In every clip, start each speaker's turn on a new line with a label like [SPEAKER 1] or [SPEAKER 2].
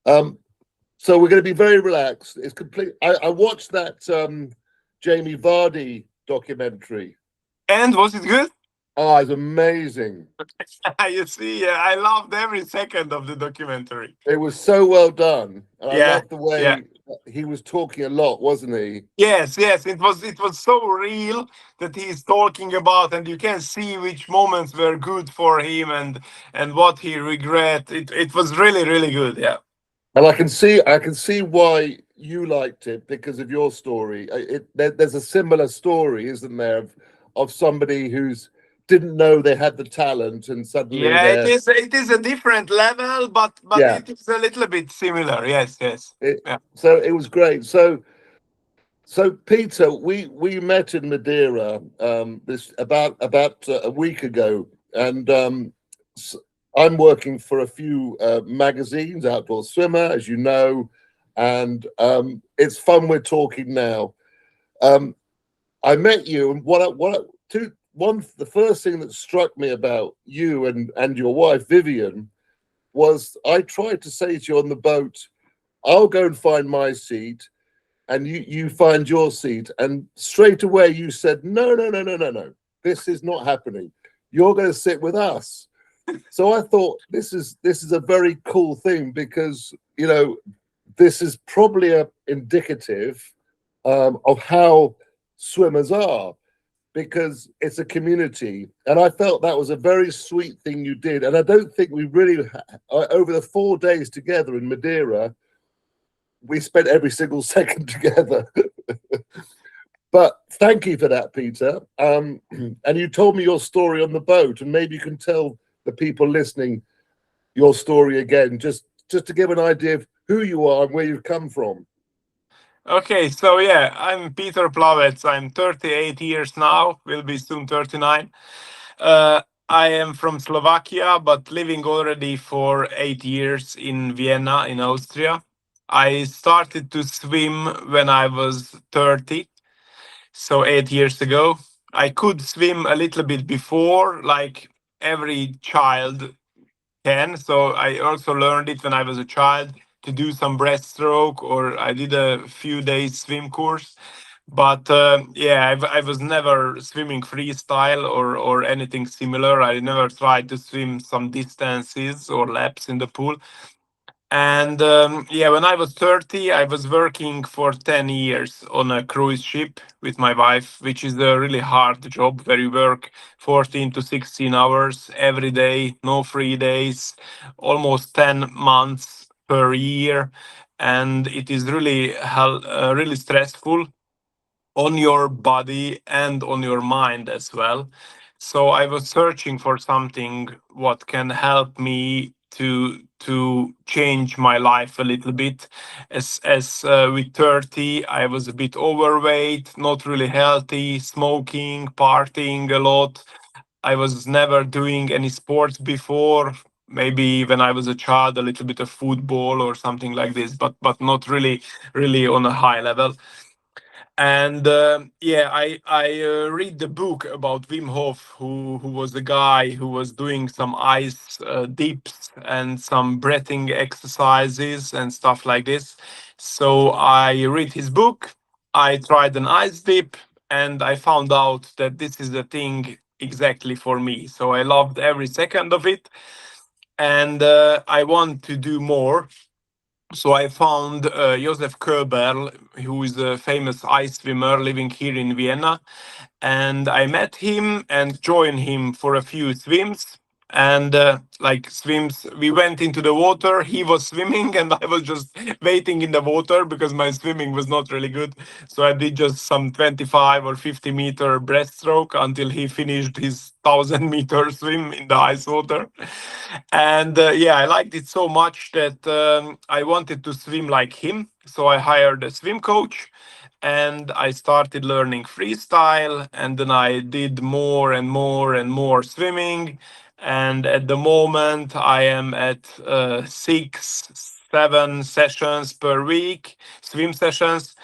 [SPEAKER 1] Um, so we're going to be very relaxed. It's complete. I watched that Jamie Vardy documentary.
[SPEAKER 2] And was it good?
[SPEAKER 1] Oh, it's amazing.
[SPEAKER 2] You see, I loved every second of the documentary.
[SPEAKER 1] It was so well done, and I
[SPEAKER 2] Yeah,
[SPEAKER 1] loved the
[SPEAKER 2] yeah.
[SPEAKER 1] way he was talking a lot, wasn't he?
[SPEAKER 2] Yes, yes, it was so real that he's talking about, and you can see which moments were good for him and what he regret. It was really really good. Yeah.
[SPEAKER 1] And I can see why you liked it because of your story. There's a similar story, isn't there, of somebody who's didn't know they had the talent and suddenly
[SPEAKER 2] Yeah, it
[SPEAKER 1] they're
[SPEAKER 2] is. It is a different level, but
[SPEAKER 1] yeah.
[SPEAKER 2] it is a little bit similar. Yes, yes.
[SPEAKER 1] It,
[SPEAKER 2] Yeah.
[SPEAKER 1] so it was great. So Peter, we met in Madeira this about a week ago, and s- I'm working for a few magazines, Outdoor Swimmer, as you know, and it's fun. We're talking now. Um, I met you, and the first thing that struck me about you and your wife Vivian was I tried to say to you on the boat, "I'll go and find my seat." And you find your seat, and straight away you said, "No, no, no, no, no, no. This is not happening. You're going to sit with us." So I thought this is a very cool thing because this is probably a indicative of how swimmers are because it's a community, and I felt that was a very sweet thing you did. And I don't think we really over the 4 days together in Madeira we spent every single second together. But thank you for that, Peter. And you told me your story on the boat, and maybe you can tell the people listening your story again, just to give an idea of who you are and where you've come from.
[SPEAKER 2] Okay, so yeah, I'm Peter Plavec. I'm 38 years now. Will be soon 39. I am from Slovakia, but living already for 8 years in Vienna, in Austria. I started to swim when I was 30, so 8 years ago. I could swim a little bit before, like every child can. So I also learned it when I was a child to do some breaststroke, or I did a few days swim course. But yeah, I was never swimming freestyle or anything similar. I never tried to swim some distances or laps in the pool. And yeah, when I was 30, I was working for 10 years on a cruise ship with my wife, which is a really hard job where you work 14 to 16 hours every day, no free days, almost 10 months per year. And it is really, really stressful on your body and on your mind as well. So I was searching for something what can help me to change my life a little bit. As with 30, I was a bit overweight, not really healthy, smoking, partying a lot. I was never doing any sports before. Maybe when I was a child, a little bit of football or something like this, but not really on a high level. And yeah, I read the book about Wim Hof, who was the guy who was doing some ice dips and some breathing exercises and stuff like this. So I read his book. I tried an ice dip, and I found out that this is the thing exactly for me. So I loved every second of it, and I want to do more. So I found Josef Köberl, who is a famous ice swimmer living here in Vienna, and I met him and joined him for a few swims. And like swims, we went into the water. He was swimming, and I was just waiting in the water because my swimming was not really good. So I did just some 25 or 50-meter breaststroke until he finished his 1,000-meter swim in the ice water. And yeah, I liked it so much that I wanted to swim like him. So I hired a swim coach and I started learning freestyle. And then I did more and more and more swimming. And at the moment, I am at 6, 7 sessions per week, swim sessions,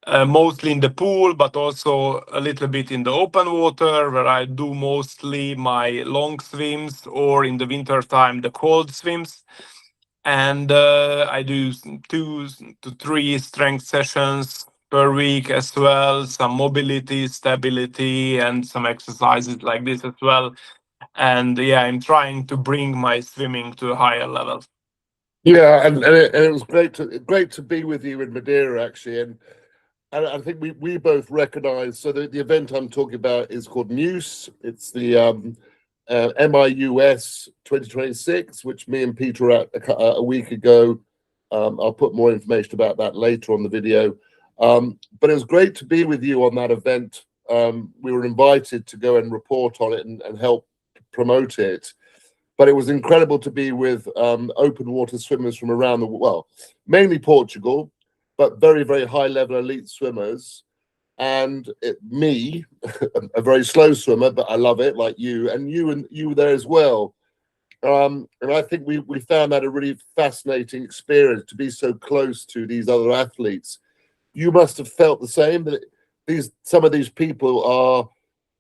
[SPEAKER 2] mostly in the pool, but also a little bit in the open water, where I do mostly my long swims, or in the winter time the cold swims. and I do 2 to 3 strength sessions per week as well, some mobility, stability, and some exercises like this as well. And yeah, I'm trying to bring my swimming to a higher level.
[SPEAKER 1] Yeah, and it was great to be with you in Madeira actually, and I think we both recognise. So the event I'm talking about is called MIUS. It's the MIUS 2026, which me and Peter were at a week ago. I'll put more information about that later on the video. But it was great to be with you on that event. We were invited to go and report on it and help promote it. But it was incredible to be with open water swimmers from around the world, mainly Portugal, but very, very high level elite swimmers. And me, a very slow swimmer, but I love it, like you, and you there as well. And I think we found that a really fascinating experience to be so close to these other athletes. You must have felt the same, that some of these people are,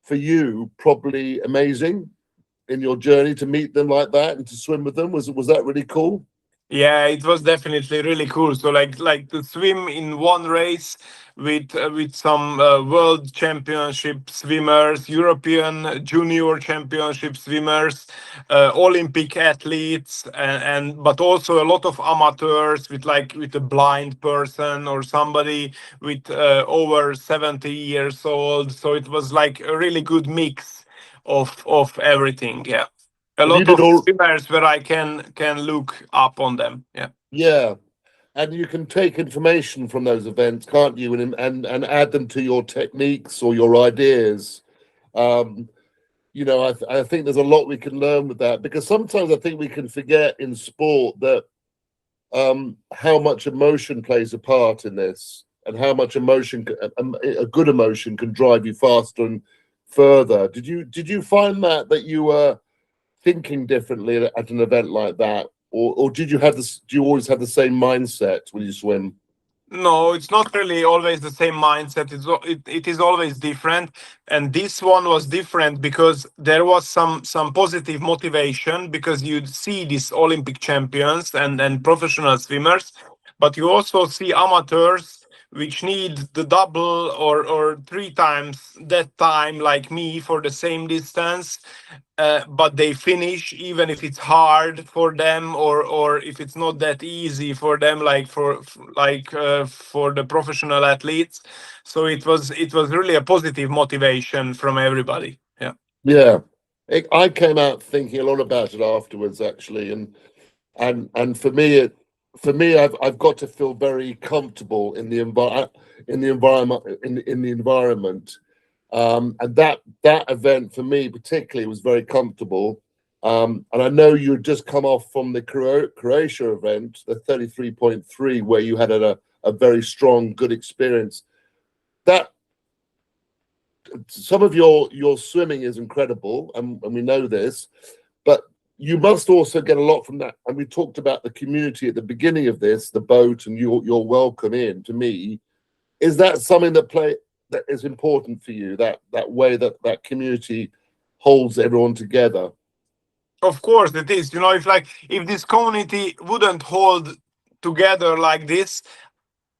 [SPEAKER 1] for you, probably amazing in your journey to meet them like that and to swim with them. Was that really cool?
[SPEAKER 2] Yeah, it was definitely really cool. So like to swim in one race with some world championship swimmers, European junior championship swimmers, Olympic athletes, and but also a lot of amateurs with a blind person or somebody with over 70 years old. So it was like a really good mix of everything. Yeah, a
[SPEAKER 1] And you
[SPEAKER 2] lot
[SPEAKER 1] did
[SPEAKER 2] of
[SPEAKER 1] all,
[SPEAKER 2] swimmers where I can look up on them. Yeah.
[SPEAKER 1] yeah. And you can take information from those events, can't you? And add them to your techniques or your ideas. Um, I think there's a lot we can learn with that, because sometimes I think we can forget in sport that how much emotion plays a part in this, and how much emotion, a good emotion, can drive you faster and further. Did you find that you were thinking differently at an event like that, or did you have this? Do you always have the same mindset when you swim?
[SPEAKER 2] No, it's not really always the same mindset. It is always different, and this one was different because there was some positive motivation, because you see these Olympic champions and professional swimmers, but you also see amateurs which need the double or 3 times that time like me for the same distance, but they finish even if it's hard for them, or if it's not that easy for them, like for the professional athletes. So it was really a positive motivation from everybody. Yeah.
[SPEAKER 1] Yeah, I came out thinking a lot about it afterwards, actually, and for me, I've got to feel very comfortable in the environment, and that event for me particularly was very comfortable. And I know you had just come off from the Croatia event, the 33.3, where you had a very strong, good experience. That Some of your swimming is incredible, and we know this, but you must also get a lot from that. And we talked about the community at the beginning of this, the boat, and your welcome in. To me, is that something that is important for you? That way that community holds everyone together.
[SPEAKER 2] Of course it is. If this community wouldn't hold together like this,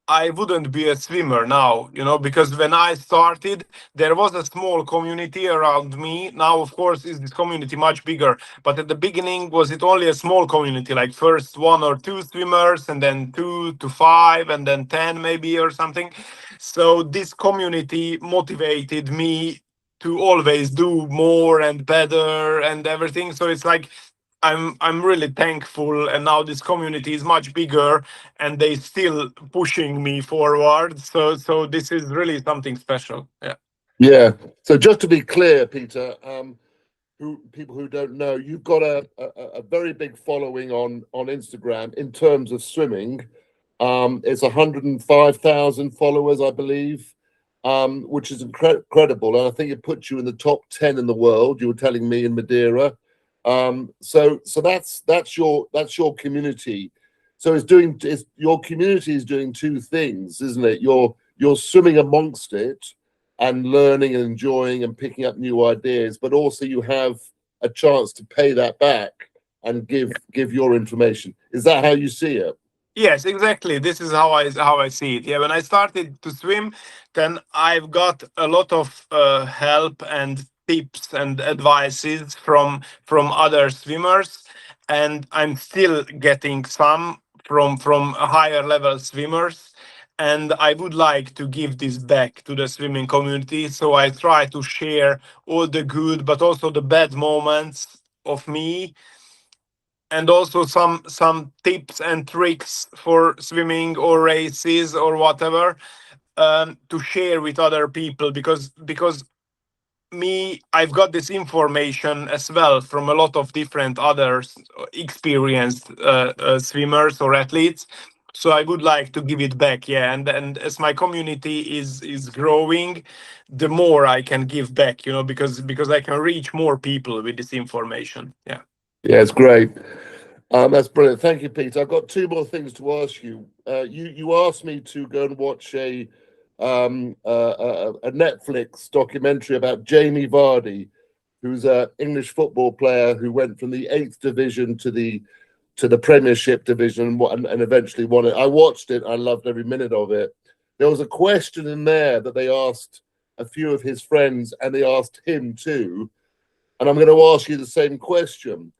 [SPEAKER 2] I wouldn't be a swimmer now, because when I started, there was a small community around me. Now, of course, is this community much bigger? But at the beginning, was it only a small community, like first 1 or 2 swimmers, and then 2 to 5, and then 10 maybe or something. So this community motivated me to always do more and better and everything. So it's like I'm really thankful, and now this community is much bigger, and they still pushing me forward. So this is really something special. Yeah.
[SPEAKER 1] Yeah. So just to be clear, Peter, people who don't know, you've got a very big following on Instagram in terms of swimming. It's 105,000 followers, I believe, which is incredible, and I think it puts you in the top 10 in the world. You were telling me in Madeira. So that's your community. So your community is doing two things, isn't it? You're swimming amongst it and learning and enjoying and picking up new ideas, but also you have a chance to pay that back and give your information. Is that how you see it?
[SPEAKER 2] Yes, exactly. This is how I see it. Yeah, when I started to swim, then I've got a lot of help and tips and advices from other swimmers, and I'm still getting some from higher level swimmers. And I would like to give this back to the swimming community. So I try to share all the good, but also the bad moments of me, and also some tips and tricks for swimming or races or whatever, to share with other people, because I've got this information as well from a lot of different others experienced swimmers or athletes. So I would like to give it back. Yeah, and as my community is growing, the more I can give back, because I can reach more people with this information. Yeah.
[SPEAKER 1] Yeah, it's great. That's brilliant. Thank you, Peter. I've got two more things to ask you. You asked me to go and watch a Netflix documentary about Jamie Vardy, who's an English football player who went from the 8th division to the Premiership division and eventually won it. I watched it. I loved every minute of it. There was a question in there that they asked a few of his friends, and they asked him too. And I'm going to ask you the same question.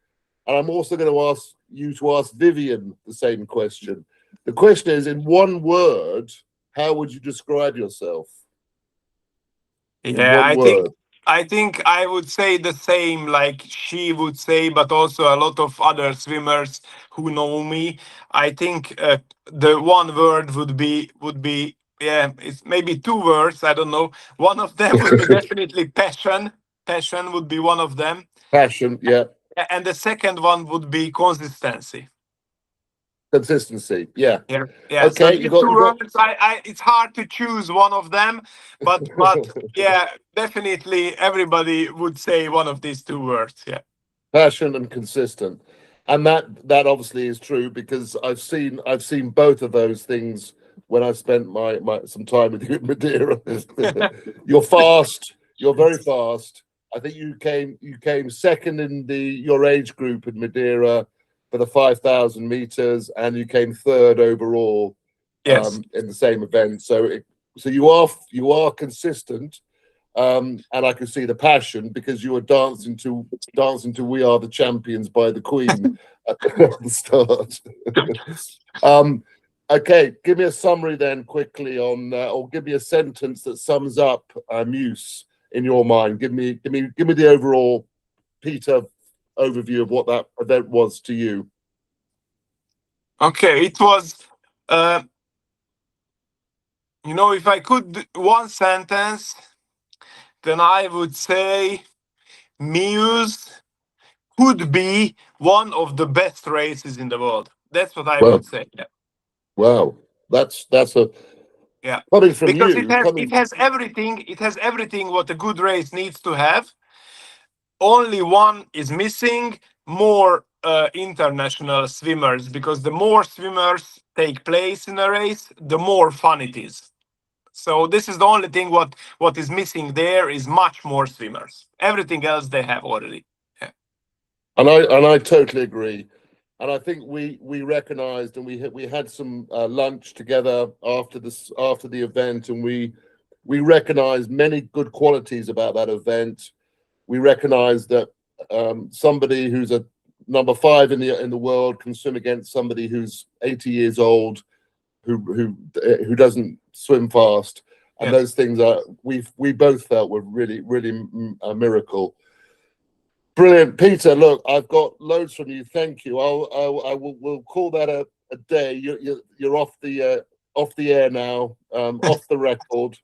[SPEAKER 1] And I'm also going to ask you to ask Vivian the same question. The question is, in one word, how would you describe yourself? In
[SPEAKER 2] Yeah,
[SPEAKER 1] one word.
[SPEAKER 2] I think I would say the same like she would say, but also a lot of other swimmers who know me. I think the one word would be, yeah, it's maybe two words. I don't know. One of them would be definitely passion. Passion would be one of them,
[SPEAKER 1] Passion, yeah.
[SPEAKER 2] and the second one would be consistency.
[SPEAKER 1] Consistency, yeah.
[SPEAKER 2] Yeah, yeah. So
[SPEAKER 1] Okay,
[SPEAKER 2] these two
[SPEAKER 1] you got.
[SPEAKER 2] words, it's hard to choose one of them, but yeah, definitely everybody would say one of these two words. Yeah.
[SPEAKER 1] Passion and consistent, and that obviously is true, because I've seen both of those things when I spent my some time with you in Madeira. You're fast. You're very fast. I think you came second in your age group in Madeira for the 5,000 meters, and you came third overall
[SPEAKER 2] Yes.
[SPEAKER 1] in the same event. So you are consistent. And I could see the passion, because you were dancing to "We Are the Champions" by the Queen at the start. Okay, give me a summary then quickly on, or give me a sentence that sums up MIUS in your mind. Give me the overall, Peter, overview of what that event was to you.
[SPEAKER 2] Okay, it was, if I could one sentence, then I would say MIUS could be one of the best races in the world. That's what I
[SPEAKER 1] Well,
[SPEAKER 2] would say. Yeah.
[SPEAKER 1] wow, that's a
[SPEAKER 2] Yeah.
[SPEAKER 1] coming from
[SPEAKER 2] Because
[SPEAKER 1] you.
[SPEAKER 2] it has everything. It has everything what a good race needs to have. Only one is missing: more international swimmers. Because the more swimmers take place in a race, the more fun it is. So this is the only thing what is missing there is much more swimmers. Everything else they have already. Yeah.
[SPEAKER 1] And I totally agree. And I think we recognized, and we had some lunch together after the event, and we recognized many good qualities about that event. We recognized that somebody who's a number 5 in the world can swim against somebody who's 80 years old, who doesn't swim fast, and
[SPEAKER 2] Yes.
[SPEAKER 1] those things we both felt were really a miracle. Brilliant, Peter. Look, I've got loads from you. Thank you. We'll call that a day. You're off the air now, off the record.